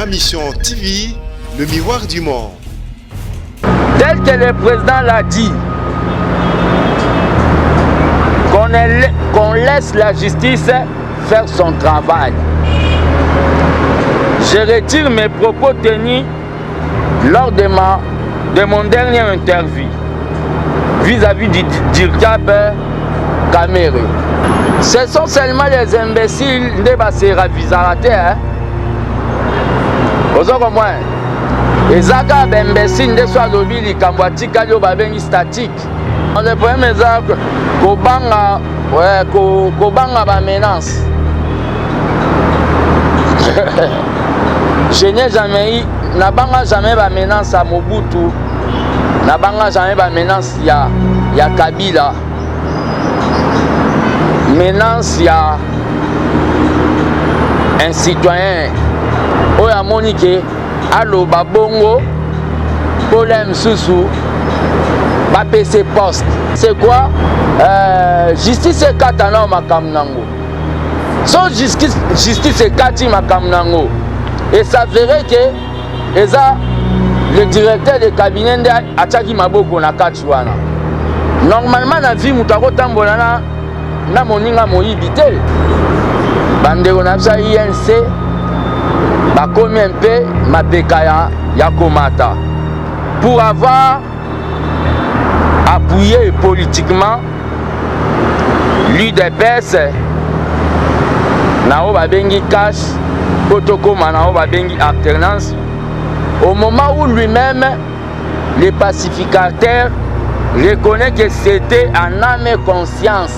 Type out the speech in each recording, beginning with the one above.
Mission TV, le miroir du monde. Tel que le président l'a dit, qu'on laisse la justice faire son travail. Je retire mes propos tenus lors de mon dernier interview vis-à-vis du DIRCAP Caméré. Ce sont seulement les imbéciles qui se ravisent. Les imbéciles ne sont pas les statique. Le problème est que menace. Je n'ai jamais eu, jamais de menace à Mobutu, jamais de menace à Kabila, menace à un citoyen. Oya Monique, allo babongo, problème sous ba PC poste. C'est quoi? Justice est katana makamnango. Sans justice est kati makamnango. Et ça verrait que le directeur de cabinet de Achaki Maboko na Kachuana. Normalement, la vie moutako tambolana na moninga moyibite. Bande on a ça INC. Bakomi un peu mapekaya yakomata pour avoir appuyé politiquement l'UDPS nao babengi cash kotokoma nao babengi alternance au moment où lui-même le pacificateur reconnaît que c'était en âme et conscience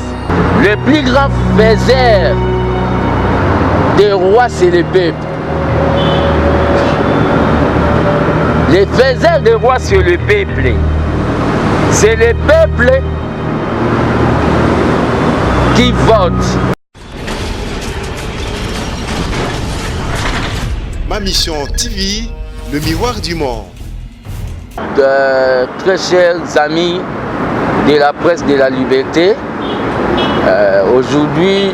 le plus grand faiseur des rois, c'est le peuple. Les faiseurs des rois sur le peuple. C'est le peuple qui vote. Ma Mission TV, le miroir du monde. Très chers amis de la presse de la liberté, aujourd'hui,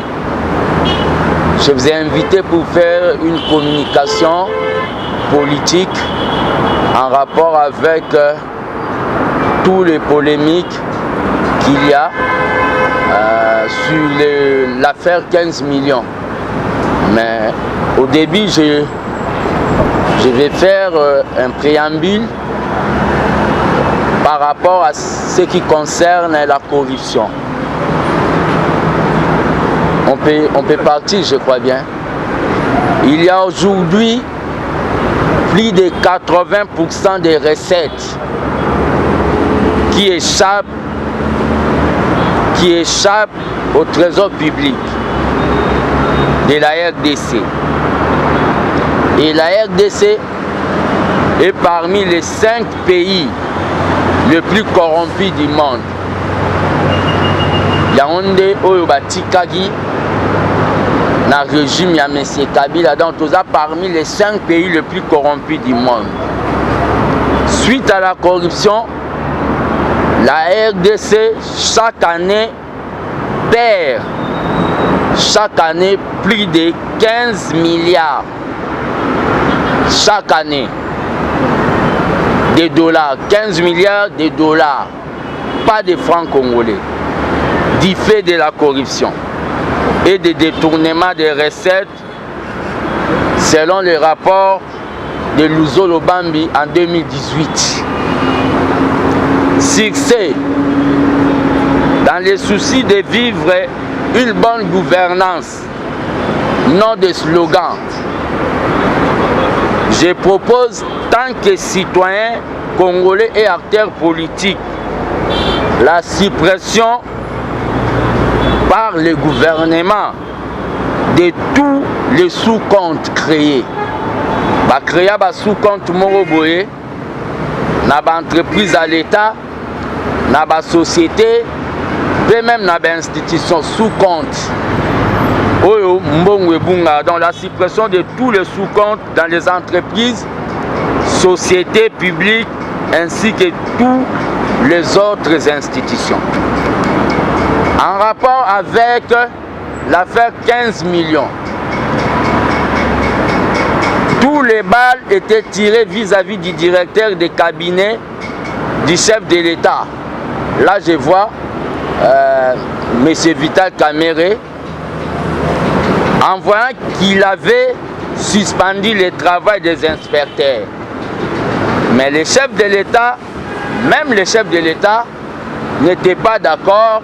je vous ai invité pour faire une communication politique en rapport avec tous les polémiques qu'il y a sur l'affaire 15 millions. Mais au début, je vais faire un préambule par rapport à ce qui concerne la corruption. On peut partir, je crois bien. Il y a aujourd'hui plus de 80% des recettes qui échappent au trésor public de la RDC. Et la RDC est parmi les 5 pays les plus corrompus du monde. Yaoundé, Oyobatikagi, dans le régime de M. Kabila, donc nous sommes parmi les 5 pays les plus corrompus du monde. Suite à la corruption, la RDC chaque année perd plus de 15 milliards chaque année de dollars, 15 milliards de dollars, pas de francs congolais, du fait de la corruption et des détournements des recettes selon le rapport de Luzo Lobambi en 2018. Succès dans les soucis de vivre une bonne gouvernance, non de slogan. Je propose, tant que citoyens congolais et acteurs politiques, la suppression par le gouvernement de tous les sous-comptes créés. Créer des sous-comptes moroboye, dans l'entreprise à l'État, dans la société, et même dans les institutions sous-comptes. Donc la suppression de tous les sous-comptes dans les entreprises, sociétés publiques, ainsi que toutes les autres institutions. En rapport avec l'affaire 15 millions, tous les balles étaient tirées vis-à-vis du directeur des cabinets du chef de l'État. Là, je vois M. Vital Kamerhe, en voyant qu'il avait suspendu le travail des inspecteurs. Mais les chefs de l'État, même les chefs de l'État, n'étaient pas d'accord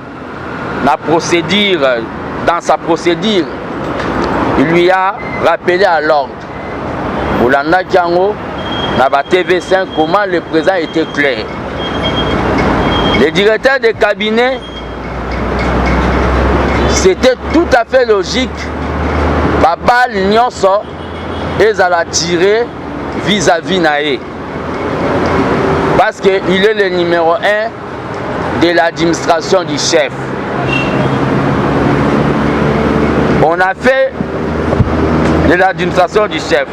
dans sa procédure. Il lui a rappelé à l'ordre. Boulanda Kiango, dans la TV5, comment le président était clair. Les directeurs de cabinet, c'était tout à fait logique. Babal Nyonso, ils allaient tirer vis-à-vis Naé. Parce qu'il est le numéro 1 de l'administration du chef. On a fait de l'administration du chef.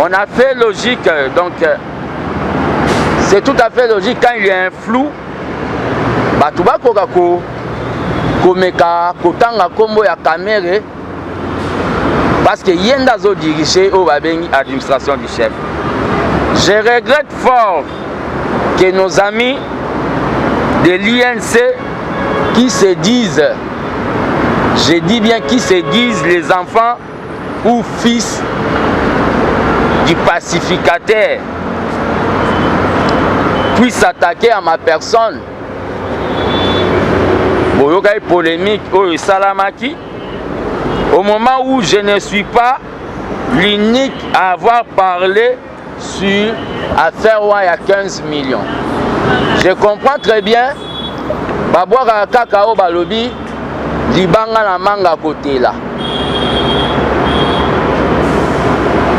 On a fait logique, donc c'est tout à fait logique quand il y a un flou. Batuba Kokako, Komeka, Kotanga Kombo ya Kamerhe, parce que Yendazo dirigé au Babengi administration du chef. Je regrette fort que nos amis de l'INC qui se disent, je dis bien qui se disent les enfants ou fils du pacificateur, puissent s'attaquer à ma personne. Boyokai polémique au Salamaki, au moment où je ne suis pas l'unique à avoir parlé sur affaire où il y a 15 millions. Je comprends très bien, Babouara Kakao Balobi, Libanga la manga côté là.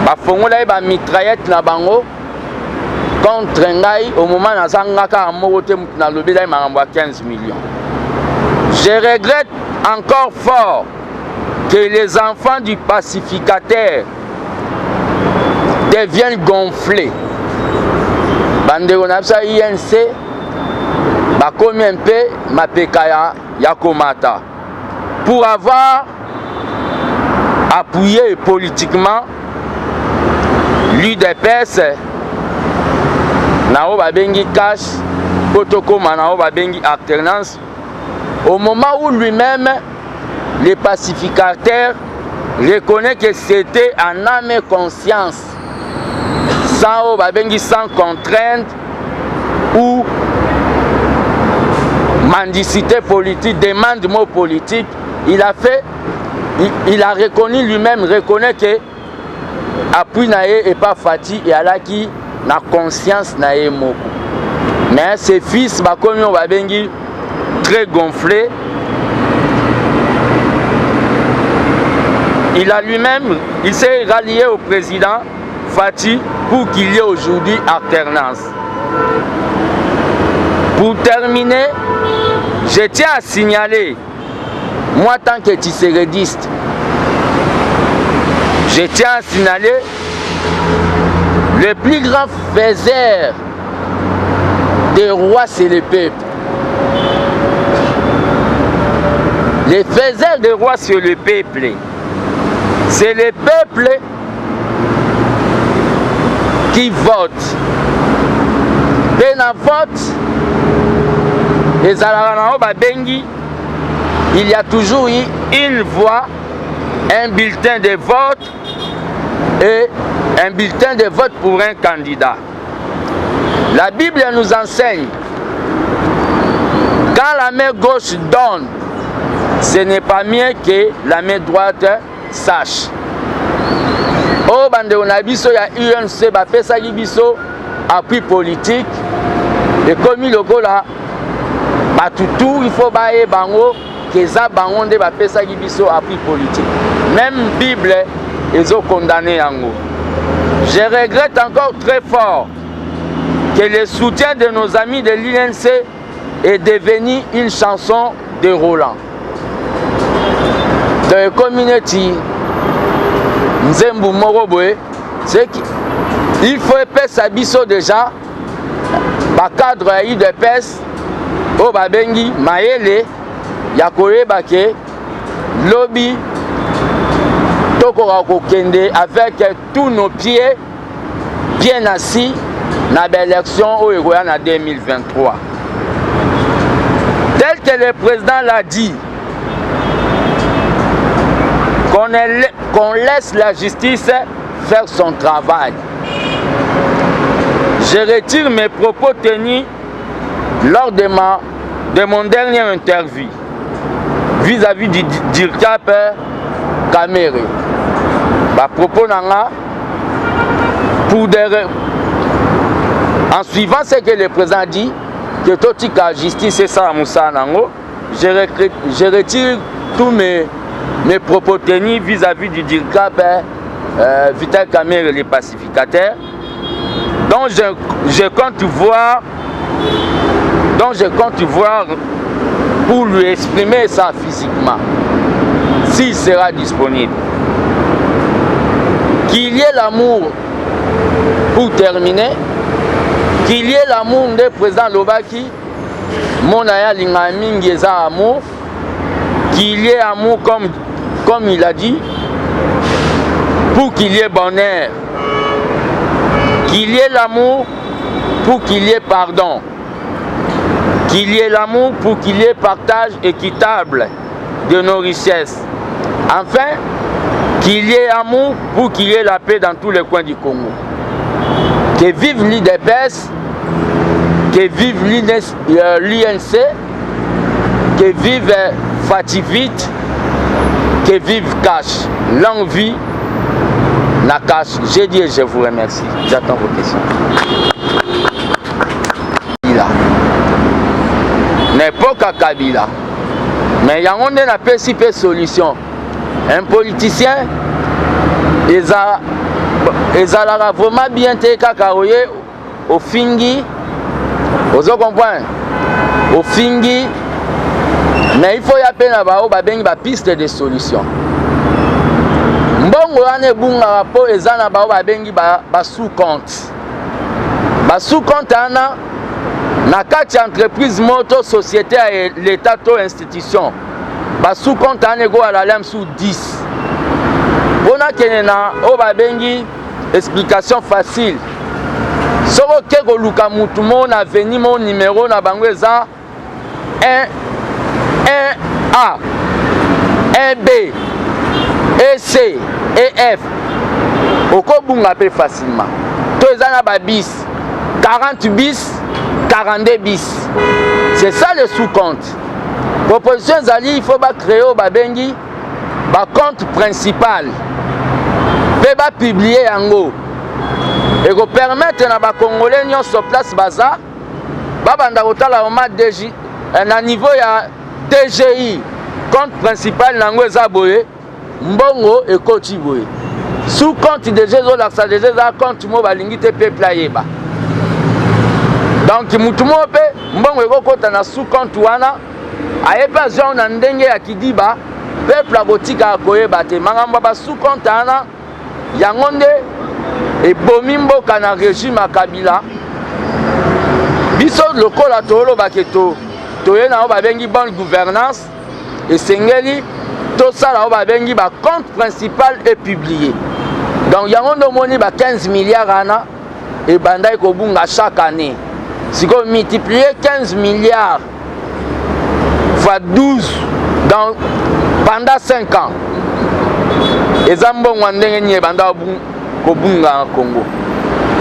Bafongola ba mitraillette na bango contre ngai au moment na zangaka amote na lobi là m'a 15 millions. Je regrette encore fort que les enfants du pacificateur deviennent gonflés. Bandeko na bisa INC bakomi un peu mapekaya yakomata pour avoir appuyé politiquement l'UDPS na babengi cash protocole na babengi alternance au moment où lui-même le pacificateur reconnaît que c'était en âme et conscience sans contrainte ou mendicité politique, demandement politique. Il a reconnu lui-même, reconnaît que appui naé et pas fati et ala qui na conscience naé moko. Mais ses fils bakomi on babengi très gonflé. Il a lui-même, il s'est rallié au président Fati pour qu'il y ait aujourd'hui alternance. Pour terminer, je tiens à signaler, moi tant que tissérédiste, je tiens à signaler le plus grand faiseur des rois, c'est le peuple. Les faiseurs des rois, c'est le peuple. C'est le peuple qui vote. Pena vote, les Alarana Bengi, il y a toujours eu une voix, un bulletin de vote et un bulletin de vote pour un candidat. La Bible nous enseigne, quand la main gauche donne, ce n'est pas mieux que la main droite sache. Oh, bande on a biso ya UNC ba pesa biso appui politique et comme le gola batutu il faut bailler bango que za bango de ba pesa biso appui politique. Même Bible ils ont condamné yango. Je regrette encore très fort que le soutien de nos amis de l'INC est devenu une chanson de Roland. Dans la communauté, Nzembu Moroboe, c'est qu'il faut épaisser sa biso déjà, par cadre à UDPS, au Babengi, Maele, Yakoye Bake, Lobby, tokoka kokende avec tous nos pieds bien assis na l'élection au Egoya en 2023. Tel que le président l'a dit, qu'on laisse la justice faire son travail. Je retire mes propos tenus lors de mon dernier interview vis-à-vis du DIRCAP Kamere. Propos nanga en suivant ce que le président dit, que tout la justice est ça, je retire tous mes propos tenus vis-à-vis du DIRCAP Vital Kamere, les pacificateurs. Donc je compte voir pour lui exprimer ça physiquement, s'il sera disponible. Qu'il y ait l'amour, pour terminer, qu'il y ait l'amour du président Lobaki, mon aya lingamingi eza amour, qu'il y ait amour comme il a dit, pour qu'il y ait bonheur, qu'il y ait l'amour pour qu'il y ait pardon, qu'il y ait l'amour pour qu'il y ait partage équitable de nos richesses. Enfin, qu'il y ait amour pour qu'il y ait la paix dans tous les coins du Congo. Que vive l'IDPS, que vive l'UNC, que vive Fativit, que vive Cash. Longue vie, Nakash. J'ai dit et je vous remercie. J'attends vos questions. N'importe quel Kabila. Mais il y a un principe de solution. Un politicien, ils ont vraiment bien été kakaroye au fingi. Vous comprenez? Au fingi. Mais il faut y appeler une piste de solution. Mbongo ane bunga rapport ezana ba sous-compte. Ba sous-compte ana na kati entreprise moto société et l'état to institution. Ba sous-compte ane go à la lame sous 10. Bona kenena o ba bengi explication facile. Soko keko luka mutu mo na veni mon numéro na bango eza 1A 1B EC et F. Oko bunga pe facilement. To ezana ba bis 40 bis 42 bis. C'est ça le sous-compte. Proposition Zali, il faut créer au babengi ba compte principal. Pe ba publier yango. Et go permettre na ba congolais nyon sur place baza ba banda kotala au mat DG na niveau ya DGI compte principal nango eza boye mbongo ekoti boye. Sous compte de Jésus l'accès de Jésus compte mo balingi te peuple ayeba. Donc mutu mo pe mbongo ekokota na sous compte wana ayepa zon na ndenge ya kidiba peuple abotika akoyeba te mangamba ba sous compte ana yango nde ebomi mboka na régime ya Kabila biso lokola toloba ke toye na babengi bonne gouvernance esengeli tosala o babengi ba compte principal est publié. Donc yango ndo moni ba 15 milliards ana et bandai kobunga chaque année. Si on multiplie 15 milliards fois 12 pendant 5 ans, et Zambon ndenge ni banda kobunga Congo.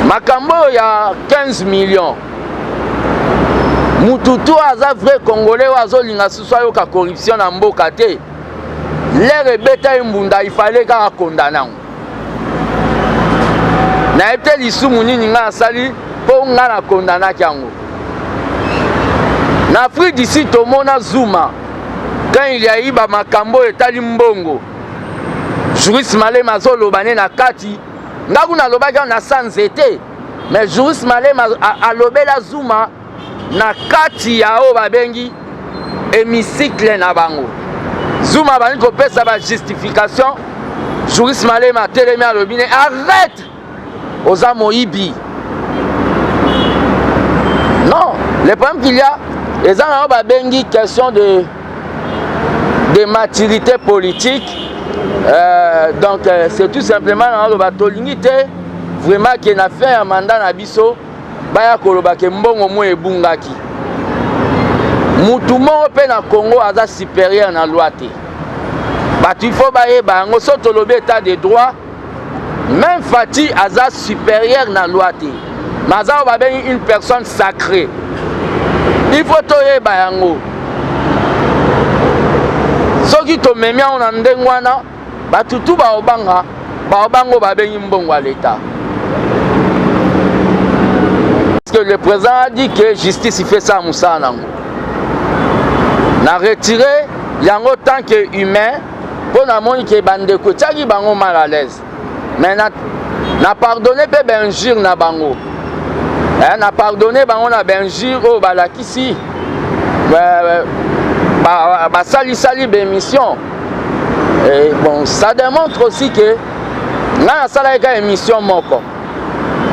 Makambo ya 15 millions. Mututu aza vrai congolais wazo linga suswa yo ka corruption na mboka te. L'air beta imbunda il fallait ka condamner. Na ete lisumu nini nga sali po nga na condamner kyango. Na Afrique d'ici tomona Zuma quand il y a eu ba makambo etali mbongo. Juriste Malema zolobane na kati ngaku na lobaka na sanzete mais juriste Malema alobela Zuma na kati ya o babengi hémicycle na bango. Zuma bani ko pesa ba justification juriste Malema telemi alobine arrête aux amoibi. Non, le problème qu'il y a les gens ont babengi question de maturité politique. Donc c'est tout simplement dans le bateau limité vraiment qui n'a fait un mandat na biso baya koloba ke mbongo mo ebungaki mutu moko pe na Congo aza supérieur na loi te batu il faut baye bango soto lobe état de droit même Fati aza supérieur na loi te maza ba ben une personne sacrée il faut toye bayango soki to memia on ndengwana batu tu ba obanga baobango ba ben mbongo à l'état. Parce que le président a dit que justice il fait ça à Moussa Nango. Na retiré yango tant que humain pour na moni que bande ko tagi bango mal à l'aise. Mais na pardonné pe benjir na bango. Na pardonné bango na benjir o balakisi. Ba sali bémission. Et bon, ça démontre aussi que na sala émission moko.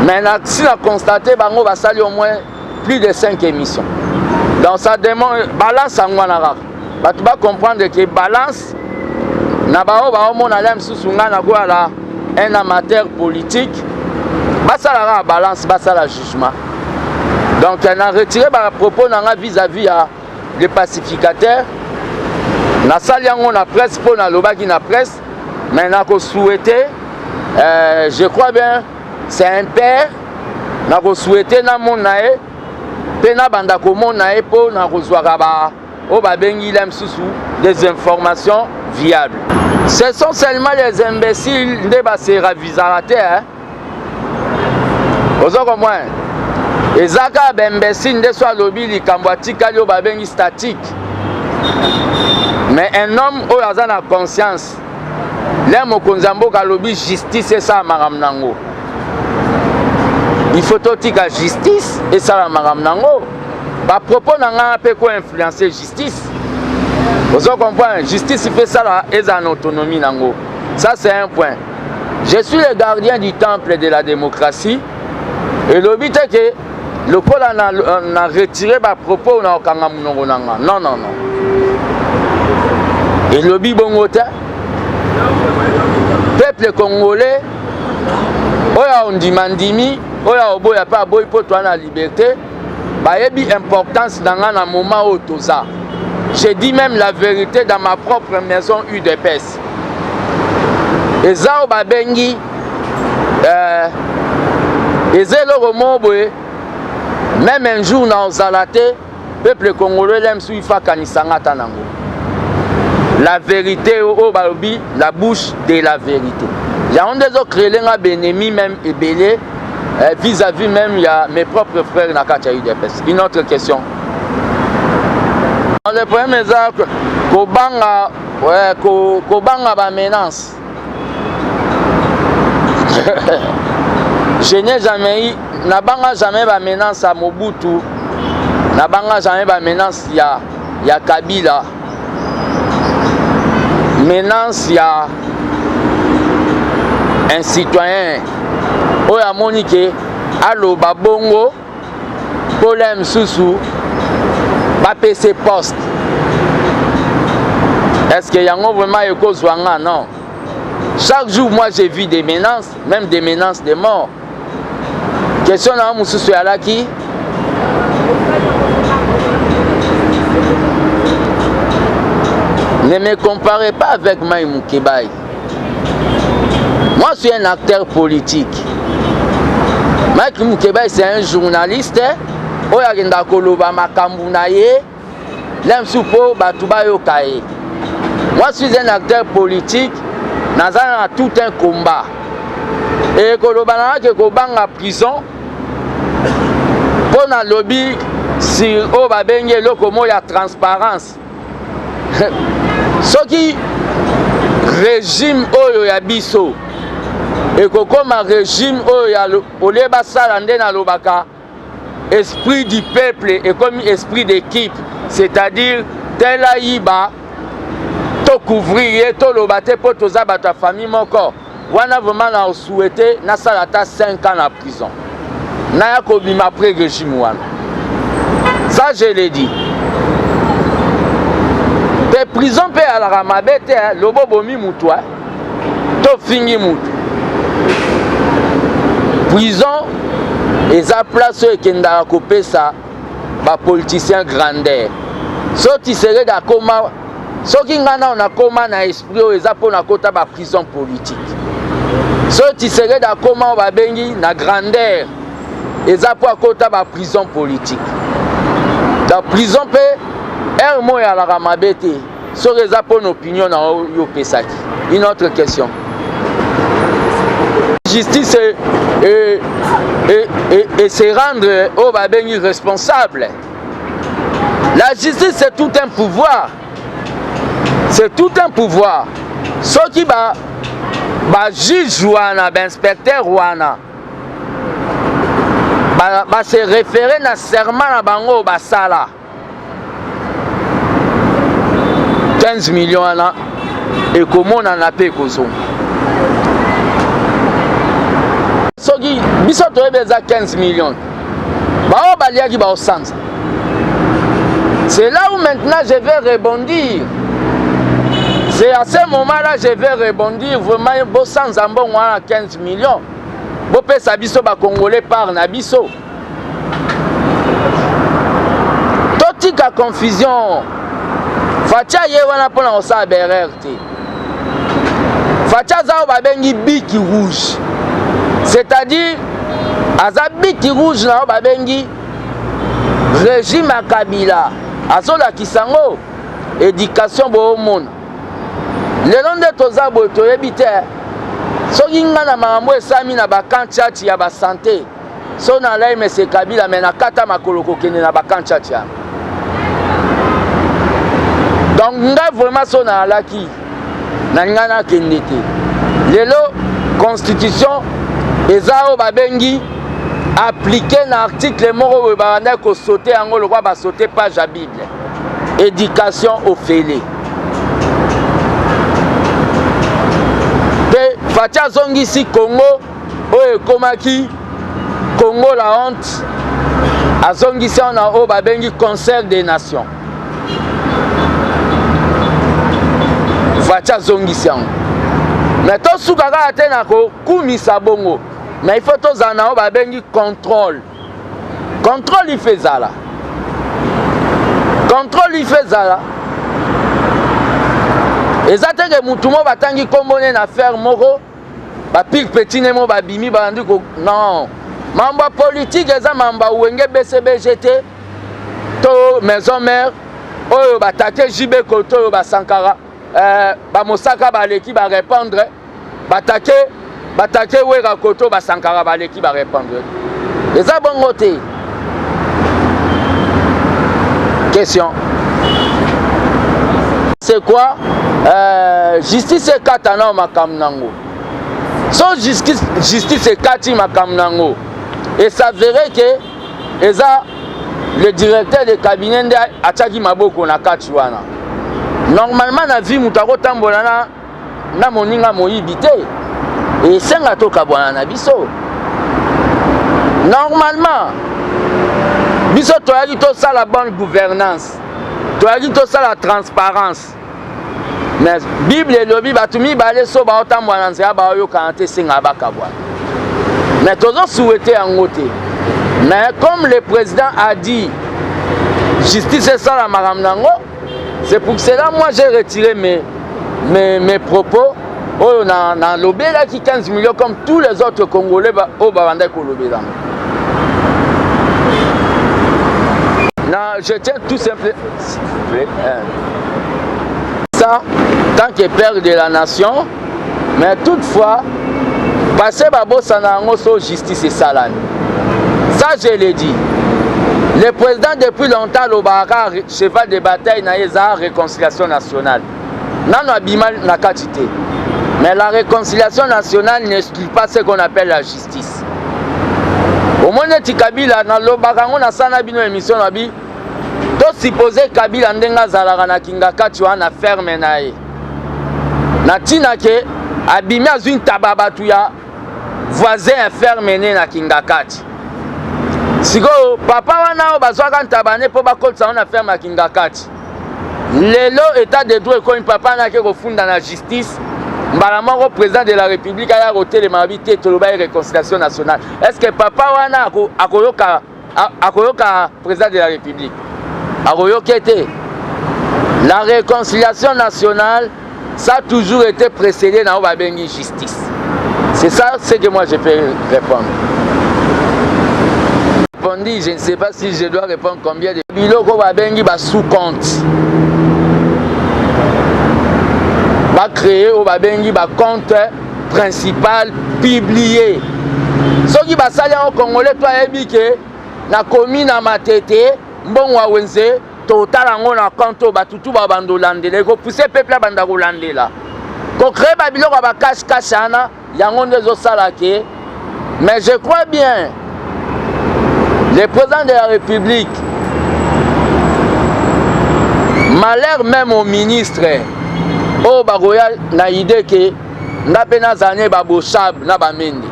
Mais si on a constaté, bango va saluer au moins plus de 5 émissions. Donc ça demande balance en Guanara. Tu vas comprendre que balance, un amateur politique, ça la balance, ça la jugement. Donc on a retiré par propos vis-à-vis des pacificateurs. Na saliango na presse pour na lobaki na presse, mais on a souhaité, je crois bien. C'est un père, n'a pas souhaité na mon nae, pena banda komo nae po na rozwagaba, o babengi lem susu des informations viables. Ce sont seulement les imbéciles de se ravisarate, hein. Ozo comme moi, ezaka imbécile de soit lobby li kambwatika li o babengi statique. Mais un homme o aza na conscience, l'homme konzambo ka lobby justice et ça maram nango. Il faut aussi la justice et ça la maram nango. Ba propos nanga pe ko influencer justice. Vous comprenez? Justice fait ça là et en autonomie nango. Ça c'est un point. Je suis le gardien du temple de la démocratie et le but est que le pôle a retiré ba propos na okanga munongo nanga. Non non non. Et le bibongote peuple congolais oya ondimandimi oya oboya pa boy po toi na liberté ba yebi importance dans un moment où tout ça. Je dis même la vérité dans ma propre maison UDPS. Et ça ba bengi ezelo romoboe même un jour na ozalate peuple congolais l'aime sou ifa kanisanga tanango. La vérité au balobi la bouche de la vérité. Il y a des autres créés bénémis même et belé vis-à-vis même il y a mes propres frères na katia UDPS. Une autre question. Dans le premier exemple, kobanga ba menace. Je n'ai jamais eu nabanga jamais ba menace à Mobutu. Nabanga jamais ba menace ya Kabila. Menace ya un citoyen oya monike allo babongo polem susu ba PC poste. Est-ce que yango vraiment eko zwanga? Non. Chaque jour moi j'ai vu des menaces, même des menaces de mort. Question na mususu alaki ne me comparez pas avec Mai Moukebaï. Moi, je suis un acteur politique. Mai Moukebaï, c'est un journaliste. Moi, je suis un acteur politique. Nous avons tout un combat. Et que en prison pour le lobby sur la transparence. Ce qui régime oyo ya biso et comme régime oyo ya oleba salande na lobaka esprit du peuple et comme esprit d'équipe, c'est-à-dire tel aïba to couvrir to lobate pour toza bata famille moko wana vraiment na souhaité na salata 5 ans en prison na ya ko bima après régime wana. Ça je l'ai dit. Prison pe à la ramabete lobo bomi mutwa to fingi mutu prison eza place oyo ekendaka kopesa bapoliticien grandeur so tisere dakoma soki nga na nakoma na esprit oyo eza mpo nakota baprison politique so tisere dakoma oyo babengi na grandeur eza mpo akota baprison politique da prison mpe ere mo eyalaka mabe te soki eza mpo na opinion na oyo opesaki. Une autre question. Justice et se rendre au babengi responsable. La justice c'est tout un pouvoir. C'est tout un pouvoir. Ceux qui ba juge wana, ba inspecteur wana, ba se référer na serment na bango ba sala. 15 millions wana et comment on a payé kozo. Soki biso toyebeza 15 millions. Ba o baliaki ba osanza. C'est là où maintenant je vais rebondir. C'est à ce moment-là je vais rebondir vraiment bo sans ambon à 15 millions. Bo pesa biso ba congolais par na biso. Totika confusion. Fatia ye wana pona osa BRT. Fatia za ba bengi biki rouge. C'est-à-dire aza biki rouge na ba bengi régime à Kabila. Azola kisango éducation bo mona. Le nom de toza bo toyebi te. Soki nga na makambo esami na bakanchati ya ba santé. So na lai mese Kabila mena kata makoloko kene na bakanchati ya. Donc nga vraiment so na alaki na ngana kende te. Lelo constitution ezao babengi appliqué na article moko we bana ko sauter yango le ba sauter page à Bible. Éducation au félé. Pe fatia zongi si Congo oye komaki Congo la honte azongi si on a o babengi concert des nations. Fatia zongi si yango. Mais to sukaka te na ko kumisa bongo. Mais il faut tous en avoir un contrôle. Contrôle il fait ça là. Contrôle il fait ça là. Et ça te que mutumo batangi kombone na faire moko. Ba pire petit nemo ba bimi ba ndu ko non. Mamba politique eza mamba wenge BCBGT to maison mère oyo batake JB Koto oyo ba Sankara ba Mosaka ba leki ba répondre batake wera koto ba Sankara baleki ba répondre. Eza bongo te. Question. C'est quoi justice et katana makamnango. So justice et kati makamnango. Et ça verrait que eza le directeur de cabinet de ataki maboko na kati wana. Normalement na vie mutako tambola na moninga moyibite. Et c'est un gâteau na biso. Normalement, biso toyaki to ça la bonne gouvernance. Toyaki to ça la transparence. Mais Bible et lobi batumi balé so ba otambwana nzela ba yo kanté singa bakabwa. Mais tozo souhaité en côté. Mais comme le président a dit justice et ça la maramnango, c'est pour cela moi j'ai retiré mes propos. Oh, na lobé là qui 15 millions comme tous les autres Congolais au Bavandé Kolobé là. Non, je tiens tout simplement ça tant que père de la nation, mais toutefois passer babo sanango so justice et salami. Ça je l'ai dit. Le président depuis longtemps l'Obaka cheval de bataille na yeza réconciliation nationale. Nano abima na katite. Mais la réconciliation nationale n'exclut pas ce qu'on appelle la justice. Au moins, Kabila, dans le bagango, na sana bino émission, to supposé Kabila ndenga zalara na kingakati wana ferme na ye. Na tina ke abimi azun tababatu ya voisin ferme na kingakati. Siko papa wana bazwaka ntabane po bakolsa wana ferme na kingakati. Lelo état de droit ko papa na ke kofunda na justice. Mbalamoko président de la République a roté les mabité toloba et réconciliation nationale. Est-ce que papa wana akoyoka président de la République? Akoyokete. La réconciliation nationale, ça a toujours été précédé dans la justice. C'est ça ce que moi je peux répondre. Je ne sais pas si je dois répondre combien de biloko babengi ba sous-compte. Va créer au babengi ba compte principal publié. Ce qui va salir au Congolais toi ebike na commune na Matete mbongo wenze total ango na compte batutu ba bandolandela ko pousser peuple banda kolandela. Ko créer ba biloko ba cash ana yango ndezo salake. Mais je crois bien le président de la République, malheur même au ministre, au Bagoya na idée que n'a pas nazané babochab na bamendi.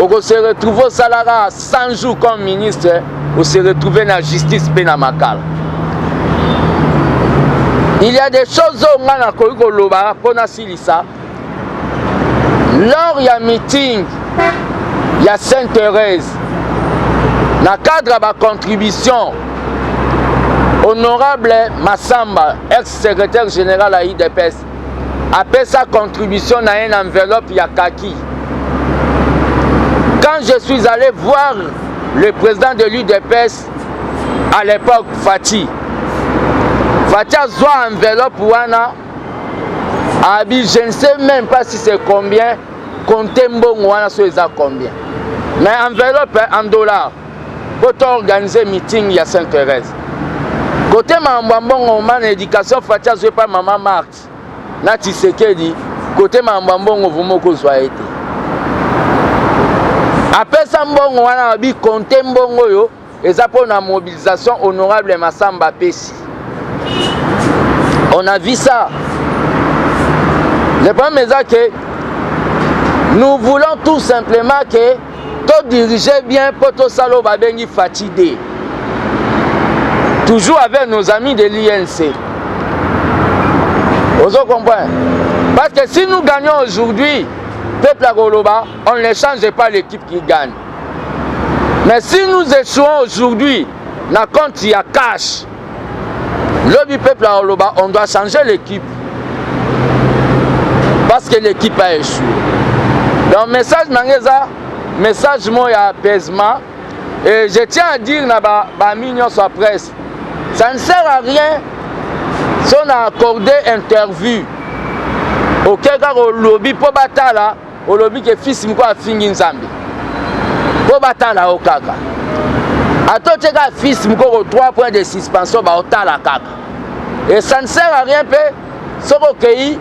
On se retrouve au salaire 100 jours comme ministre, on se retrouve dans la justice pénamakal. Il y a des choses où on a koikoloba pour nasilisa. Lors il y a meeting, il y a Sainte-Thérèse. Dans le cadre de la contribution, honorable Massamba, ex-secrétaire général à l'IDPS, a fait sa contribution dans une enveloppe Yakaki. Quand je suis allé voir le président de l'IDPS, à l'époque, Fati a zoa enveloppe wana, je ne sais même pas si c'est combien, compter mbongo wana so eza combien. Mais enveloppe en dollars. Pour organiser meeting, il y a Sainte-Thérèse. Côté Mambambongo, man éducation, Fatia, je pas maman Marthe. Nati Sekedi, côté Mambambongo, vous m'avez soit été. Après ça, Mbongo, on a dit compter Mbongo, yo, et ça pour la mobilisation honorable Massamba Pessi. On a vu ça. Le problème est que nous voulons tout simplement que tout diriger bien pour tout salo babengi fatigué. Toujours avec nos amis de l'INC. Vous comprenez? Parce que si nous gagnons aujourd'hui, peuple à Goloba, on ne change pas l'équipe qui gagne. Mais si nous échouons aujourd'hui, dans compte il y a cash. Le peuple à Goloba, on doit changer l'équipe. Parce que l'équipe a échoué. Donc message Nangeza. Message moi à apaisement et je tiens à dire na ba mignon sur presse ça ne sert à rien si on a accordé interview au keka au lobby pour batala au lobby que fils mko a fingi nzambe pour batala au kaka ato teka fils mko au 3 points de suspension ba otala kaka et ça ne sert à rien pe soko kei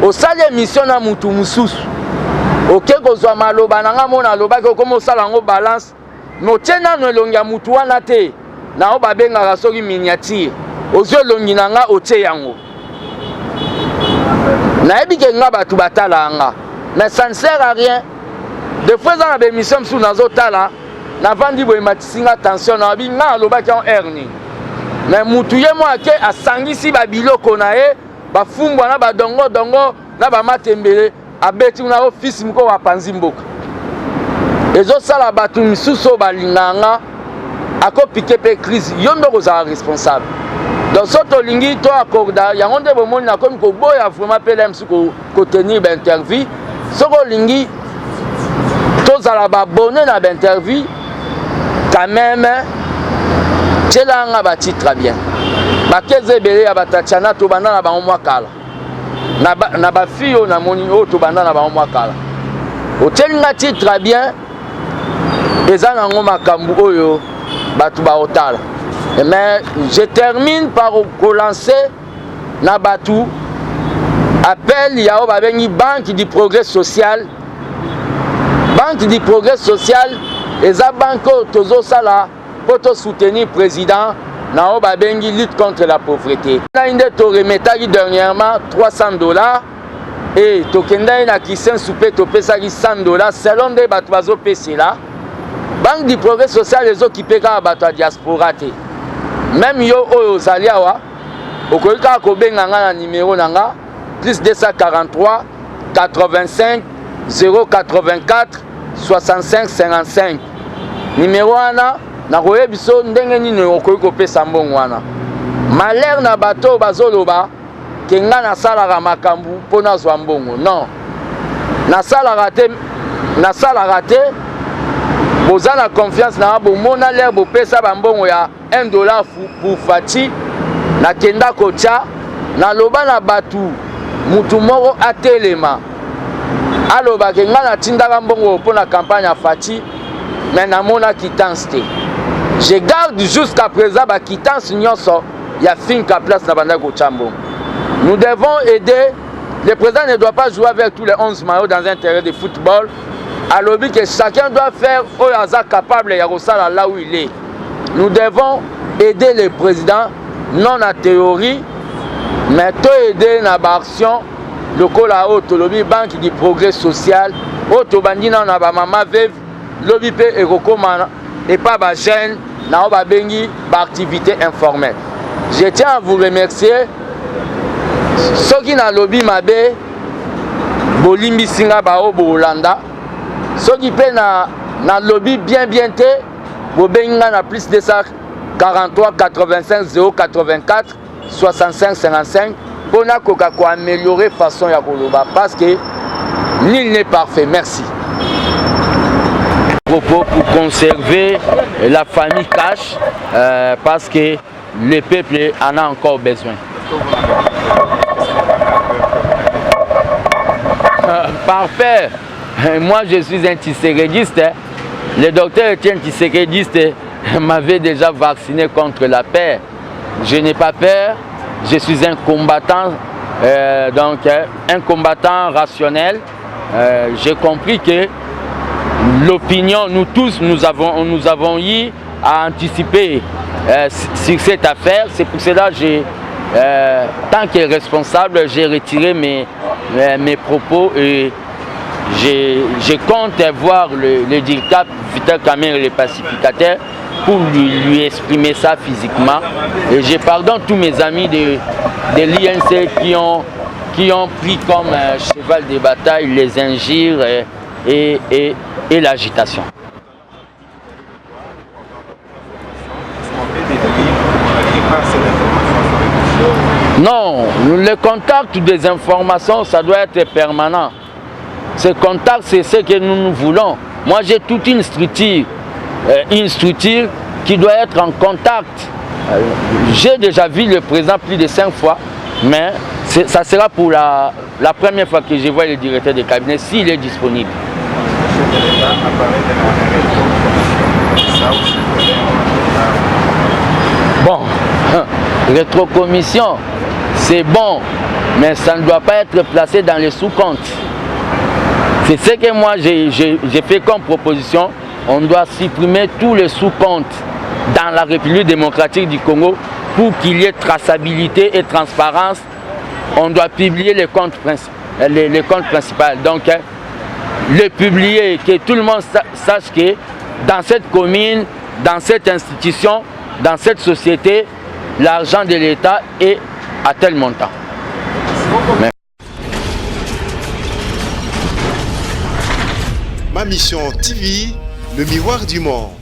au salle mission na mutu mususu. Ok, kozwa maloba nanga mona loba ko komo sala ngo balance no tena no longia mutu wana te na o babenga soki miniature ozyo longi nanga otie yango na ebike nga batu batala nga mais ça ne sert à rien de fois dans la émission sous nazo tala na vandi boy matisinga attention na bi nga loba ki en erni mais mutu ye mo ake asangisi ba biloko na e ba fumbwa na ba dongo na ba matembele abeti na office mko wa panzi mboka ezo sala batu misuso balinganga ako piquer pe crise yondo ko za responsable donc soto lingi to accorda yango nde bomoni na komi ko boya vraiment PLM ko tenir ba interview soko lingi to zala ba bonne na ba interview quand même tchelanga ba titre bien ba kezebele ya batachana to bana na ba mwa kala na ba fille na moni o to banda na ba mwa kala otelinga titre bien eza na ngoma kambu oyo batu ba otala mais je termine par relancer na batu appel ya o babengi banque du progrès social eza banque tozo sala pour soutenir président na o babengi lutte contre la pauvreté. Na inde to remetaki dernièrement $300 et tokenda na kisen soupe to pesaki $100 selon de batu bazo pesela. Banque du progrès social les occupés ka batu a diaspora te. Même yo oyo zaliawa okoyika ko benga nga na numéro nanga plus 243 85 084 65 55. Numéro wana na koyebiso ndenge nini okoki kopesa mbongo wana. Malheur na bato bazoloba kenga na salaka makambu mpona zwa mbongo. Non. Na salaka te boza na confiance na bomona l'air bopesa bambongo ya $1 pour Fati na kenda kocha na loba na batu mutu moko atelema aloba kenga na tindaka mbongo mpona campagne ya Fati mais namona quittance te. Je garde jusqu'à présent ba quittance nyonso ya finka place na banda kocha mbongo. Nous devons aider. Le président ne doit pas jouer avec tous les 11 maillots dans un terrain de football. Alors que chacun doit faire au hasard capable là où il est. Nous devons aider le président, non en théorie, mais aider dans l'action. Le cola lobby banque du progrès social, autobandina na ba mama veuve, lobby pe ekokoma et pas ba jeune na ba bengi ba activité informelle. Je tiens à vous remercier. Ceux qui na lobby mabe bolimbi singa ba o bolanda. Ceux qui paient na lobby bien te bobenga na plus de 43 85 084 65 55 pour na koka ko améliorer façon ya koloba parce que nul n'est parfait. Merci. Pour conserver la famille cash parce que le peuple en a encore besoin. Parfait. Moi je suis un tissérédiste. Le docteur Etienne Tissérédiste m'avait déjà vacciné contre la peur. Je n'ai pas peur. Je suis un combattant, donc un combattant rationnel. J'ai compris que l'opinion, nous tous, nous avons eu à anticiper sur cette affaire. C'est pour cela que tant que responsable, j'ai retiré mes propos et je compte voir le DIRCAP Vital Kamerhe, le pacificateur, pour lui exprimer ça physiquement. Et je pardonne tous mes amis de l'INC qui ont pris comme cheval de bataille les injures et l'agitation. Non, le contact des informations, ça doit être permanent. Ce contact, c'est ce que nous voulons. Moi, j'ai toute une structure qui doit être en contact. J'ai déjà vu le président plus de 5 fois, mais ça sera pour la première fois que je vois le directeur de cabinet, s'il est disponible. Bon, rétrocommission, c'est bon, mais ça ne doit pas être placé dans les sous-comptes. C'est ce que moi j'ai fait comme proposition. On doit supprimer tous les sous-comptes dans la République démocratique du Congo pour qu'il y ait traçabilité et transparence. On doit publier les comptes principaux. Donc, le publier, que tout le monde sache que dans cette commune, dans cette institution, dans cette société, l'argent de l'État est à tel montant. Merci. Ma mission TV, le miroir du monde.